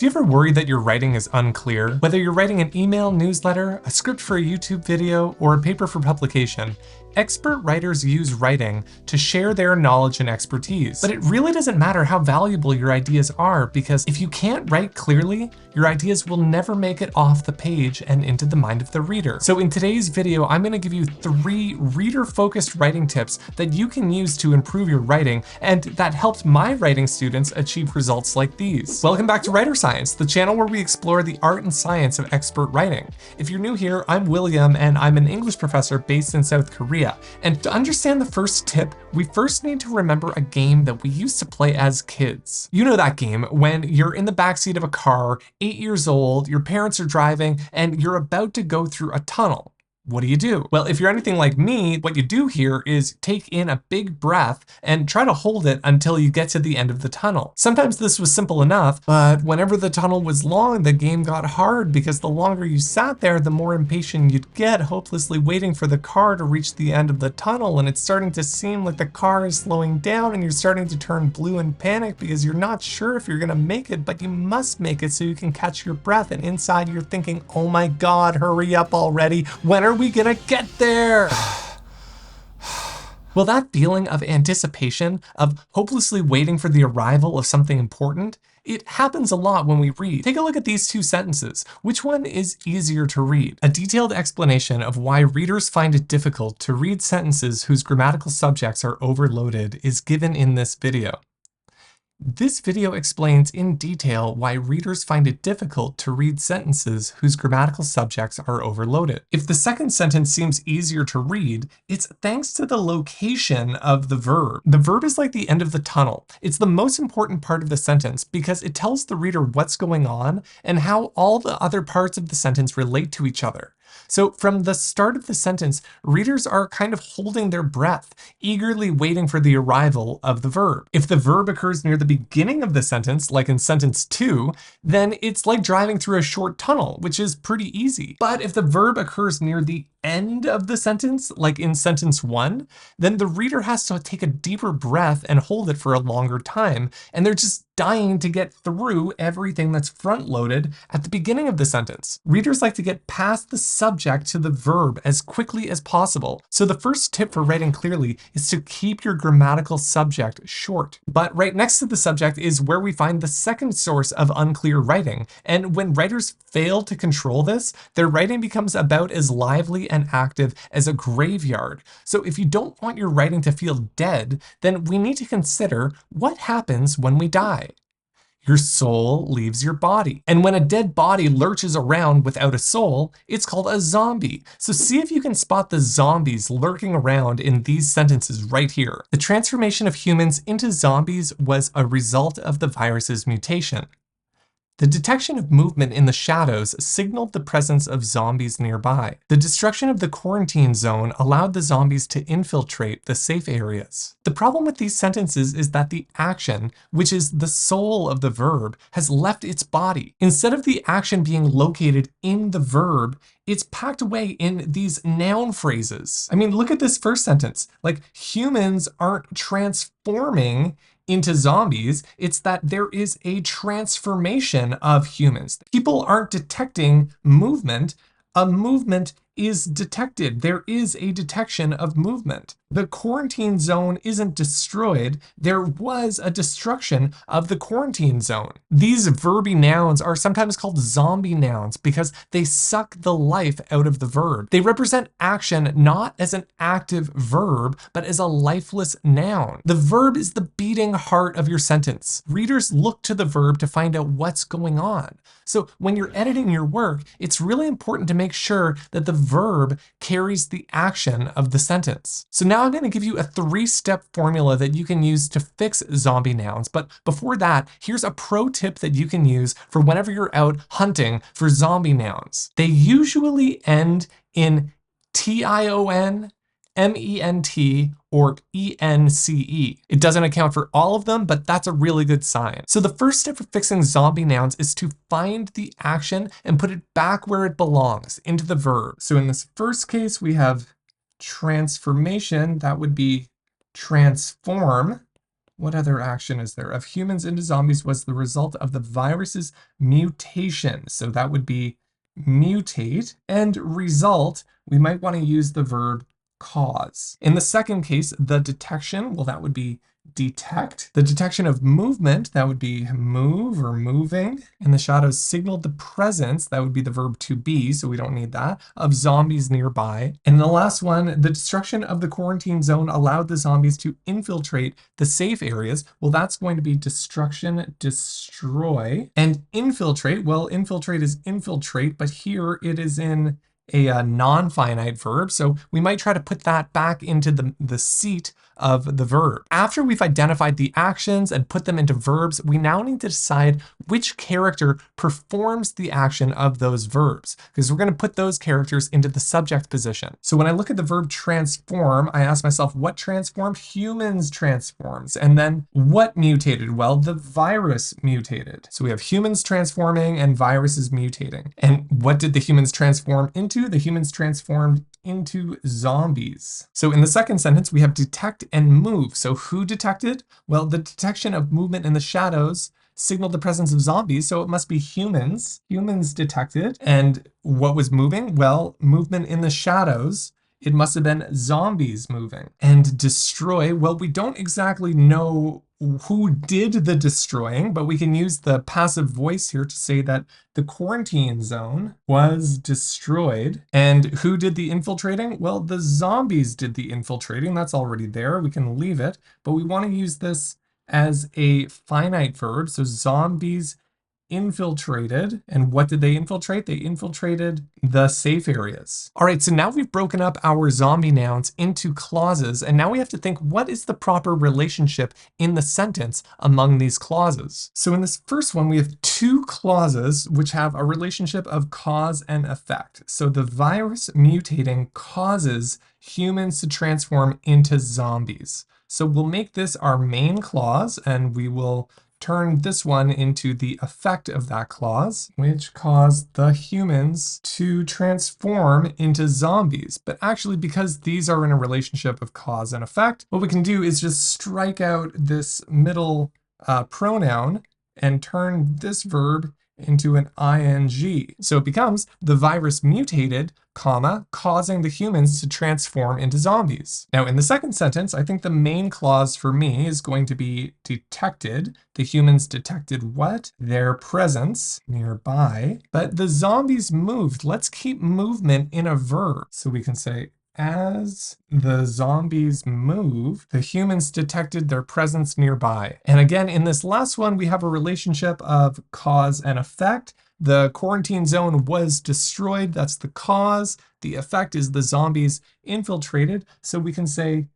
Do you ever worry that your writing is unclear? Whether you're writing an email, newsletter, a script for a YouTube video, or a paper for publication, expert writers use writing to share their knowledge and expertise. But it really doesn't matter how valuable your ideas are, because if you can't write clearly, your ideas will never make it off the page and into the mind of the reader. So in today's video, I'm going to give you 3 reader-focused writing tips that you can use to improve your writing, and that helped my writing students achieve results like these. Welcome back to Writer Science, the channel where we explore the art and science of expert writing. If you're new here, I'm William, and I'm an English professor based in South Korea. And to understand the first tip, we first need to remember a game that we used to play as kids. You know that game when you're in the backseat of a car, 8 years old, your parents are driving, and you're about to go through a tunnel. What do? Well, if you're anything like me, what you do here is take in a big breath and try to hold it until you get to the end of the tunnel. Sometimes this was simple enough, but whenever the tunnel was long, the game got hard because the longer you sat there, the more impatient you'd get, hopelessly waiting for the car to reach the end of the tunnel, and it's starting to seem like the car is slowing down and you're starting to turn blue in panic because you're not sure if you're gonna make it, but you must make it so you can catch your breath, and inside you're thinking, oh my God, hurry up already. When are we gonna get there? Well, that feeling of anticipation, of hopelessly waiting for the arrival of something important, it happens a lot when we read. Take a look at these 2 sentences. Which one is easier to read? A detailed explanation of why readers find it difficult to read sentences whose grammatical subjects are overloaded is given in this video. This video explains in detail why readers find it difficult to read sentences whose grammatical subjects are overloaded. If the second sentence seems easier to read, it's thanks to the location of the verb. The verb is like the end of the tunnel. It's the most important part of the sentence because it tells the reader what's going on and how all the other parts of the sentence relate to each other. So from the start of the sentence, readers are kind of holding their breath, eagerly waiting for the arrival of the verb. If the verb occurs near the beginning of the sentence, like in sentence 2, then it's like driving through a short tunnel, which is pretty easy. But if the verb occurs near the end of the sentence, like in sentence 1, then the reader has to take a deeper breath and hold it for a longer time, and they're just dying to get through everything that's front-loaded at the beginning of the sentence. Readers like to get past the subject to the verb as quickly as possible. So the first tip for writing clearly is to keep your grammatical subject short. But right next to the subject is where we find the second source of unclear writing. And when writers fail to control this, their writing becomes about as lively and active as a graveyard. So if you don't want your writing to feel dead, then we need to consider what happens when we die. Your soul leaves your body. And when a dead body lurches around without a soul, it's called a zombie. So see if you can spot the zombies lurking around in these sentences right here. The transformation of humans into zombies was a result of the virus's mutation. The detection of movement in the shadows signaled the presence of zombies nearby. The destruction of the quarantine zone allowed the zombies to infiltrate the safe areas. The problem with these sentences is that the action, which is the soul of the verb, has left its body. Instead of the action being located in the verb, it's packed away in these noun phrases. I mean, look at this first sentence. Like, humans aren't transforming into zombies, it's that there is a transformation of humans. People aren't detecting movement, a movement is detected. There is a detection of movement. The quarantine zone isn't destroyed. There was a destruction of the quarantine zone. These verby nouns are sometimes called zombie nouns because they suck the life out of the verb. They represent action not as an active verb, but as a lifeless noun. The verb is the beating heart of your sentence. Readers look to the verb to find out what's going on. So when you're editing your work, it's really important to make sure that the verb carries the action of the sentence. So now I'm going to give you a 3-step formula that you can use to fix zombie nouns. But before that, here's a pro tip that you can use for whenever you're out hunting for zombie nouns. They usually end in tion, ment, or ence. It doesn't account for all of them, but that's a really good sign. So the first step for fixing zombie nouns is to find the action and put it back where it belongs, into the verb. So in this first case, we have transformation. That would be transform. What other action is there? Of humans into zombies was the result of the virus's mutation. So that would be mutate. And result, we might want to use the verb cause. In the second case, the detection, well, that would be detect. The detection of movement, that would be move or moving. And the shadows signaled the presence, that would be the verb to be, so we don't need that, of zombies nearby. And the last one, the destruction of the quarantine zone allowed the zombies to infiltrate the safe areas. Well, that's going to be destruction, destroy. And infiltrate, well, infiltrate is infiltrate, but here it is in a non-finite verb, so we might try to put that back into the seat of the verb. After we've identified the actions and put them into verbs, we now need to decide which character performs the action of those verbs, because we're going to put those characters into the subject position. So when I look at the verb transform, I ask myself, what transformed? Humans transforms. And then what mutated? Well, the virus mutated. So we have humans transforming and viruses mutating. And what did the humans transform into? The humans transformed into zombies. So in the second sentence, we have detect and move. So who detected? Well, the detection of movement in the shadows signaled the presence of zombies, so it must be humans. Humans detected. And what was moving? Well, movement in the shadows. It must have been zombies moving. And destroy, well, we don't exactly know who did the destroying, but we can use the passive voice here to say that the quarantine zone was destroyed. And who did the infiltrating? Well, the zombies did the infiltrating. That's already there. We can leave it, but we want to use this as a finite verb. So zombies infiltrated. And what did they infiltrate? They infiltrated the safe areas. All right, so now we've broken up our zombie nouns into clauses, and now we have to think, what is the proper relationship in the sentence among these clauses? So in this first one, we have two clauses which have a relationship of cause and effect. So the virus mutating causes humans to transform into zombies. So we'll make this our main clause, and we will turn this one into the effect of that clause, which caused the humans to transform into zombies. But actually, because these are in a relationship of cause and effect, what we can do is just strike out this middle pronoun and turn this verb into an ing. So it becomes the virus mutated, comma, causing the humans to transform into zombies. Now in the second sentence, I think the main clause for me is going to be detected. The humans detected what? Their presence nearby. But the zombies moved. Let's keep movement in a verb. So we can say, as the zombies move, the humans detected their presence nearby. And again, in this last one, we have a relationship of cause and effect. The quarantine zone was destroyed. That's the cause. The effect is the zombies infiltrated. So we can say,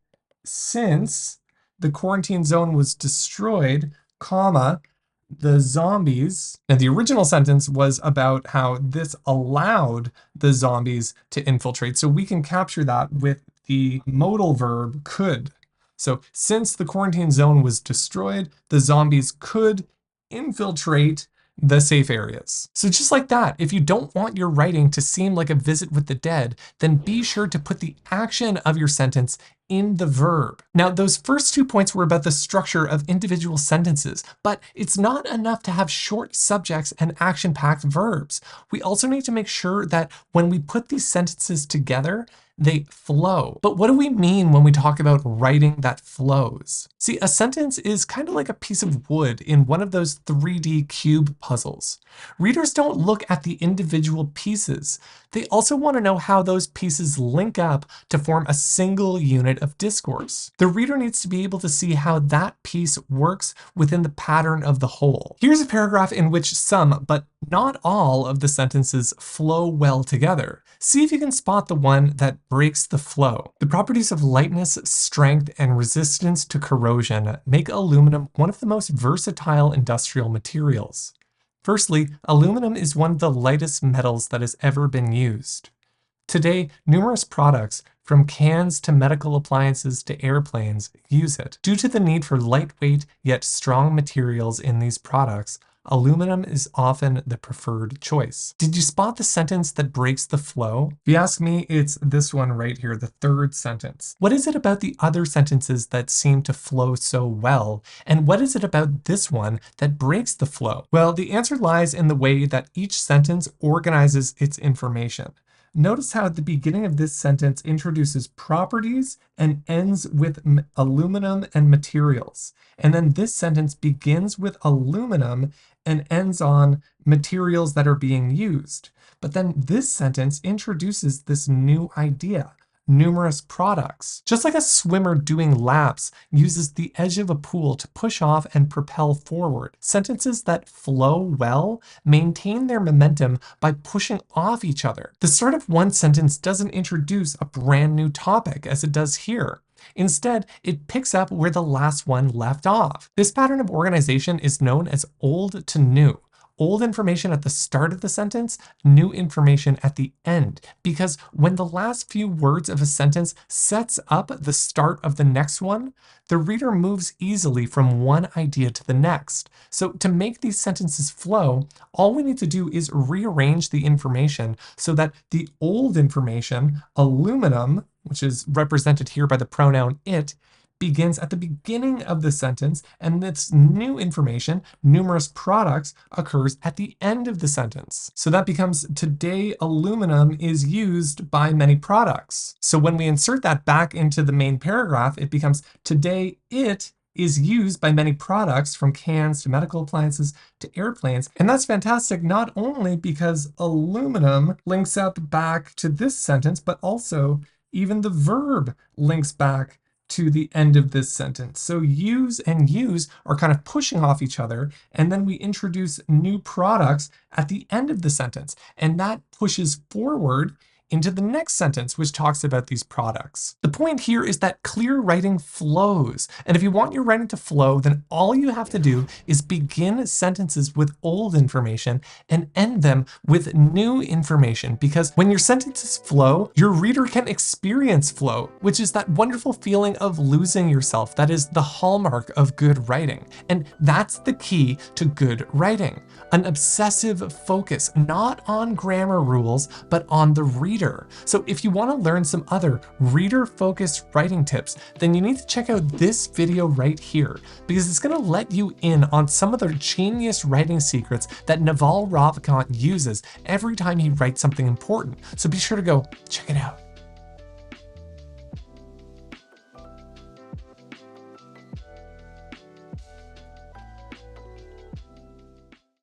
since the quarantine zone was destroyed, comma, the zombies, and the original sentence was about how this allowed the zombies to infiltrate. So we can capture that with the modal verb could. So since the quarantine zone was destroyed, the zombies could infiltrate the safe areas. So just like that, if you don't want your writing to seem like a visit with the dead, then be sure to put the action of your sentence in the verb. Now, those first 2 points were about the structure of individual sentences, but it's not enough to have short subjects and action-packed verbs. We also need to make sure that when we put these sentences together, they flow. But what do we mean when we talk about writing that flows? See, a sentence is kind of like a piece of wood in one of those 3D cube puzzles. Readers don't look at the individual pieces. They also want to know how those pieces link up to form a single unit of discourse. The reader needs to be able to see how that piece works within the pattern of the whole. Here's a paragraph in which some, but not all, of the sentences flow well together. See if you can spot the one that breaks the flow. The properties of lightness, strength, and resistance to corrosion make aluminum one of the most versatile industrial materials. Firstly, aluminum is one of the lightest metals that has ever been used. Today, numerous products, from cans to medical appliances to airplanes, use it. Due to the need for lightweight yet strong materials in these products, aluminum is often the preferred choice. Did you spot the sentence that breaks the flow? If you ask me, it's this one right here, the third sentence. What is it about the other sentences that seem to flow so well? And what is it about this one that breaks the flow? Well, the answer lies in the way that each sentence organizes its information. Notice how at the beginning of this sentence introduces properties and ends with aluminum and materials. And then this sentence begins with aluminum and ends on materials that are being used. But then this sentence introduces this new idea: numerous products. Just like a swimmer doing laps uses the edge of a pool to push off and propel forward, sentences that flow well maintain their momentum by pushing off each other. The start of one sentence doesn't introduce a brand new topic as it does here. Instead, it picks up where the last one left off. This pattern of organization is known as old to new. Old information at the start of the sentence, new information at the end. Because when the last few words of a sentence sets up the start of the next one, the reader moves easily from one idea to the next. So to make these sentences flow, all we need to do is rearrange the information so that the old information, aluminum, which is represented here by the pronoun it, begins at the beginning of the sentence, and this new information, numerous products, occurs at the end of the sentence. So that becomes today aluminum is used by many products. So when we insert that back into the main paragraph, it becomes today it is used by many products, from cans to medical appliances to airplanes. And that's fantastic, not only because aluminum links up back to this sentence, but also even the verb links back to the end of this sentence. So use and use are kind of pushing off each other, and then we introduce new products at the end of the sentence, and that pushes forward into the next sentence, which talks about these products. The point here is that clear writing flows. And if you want your writing to flow, then all you have to do is begin sentences with old information and end them with new information. Because when your sentences flow, your reader can experience flow, which is that wonderful feeling of losing yourself. That is the hallmark of good writing. And that's the key to good writing. An obsessive focus, not on grammar rules, but on the reader. So if you want to learn some other reader-focused writing tips, then you need to check out this video right here, because it's going to let you in on some of the genius writing secrets that Naval Ravikant uses every time he writes something important. So be sure to go check it out.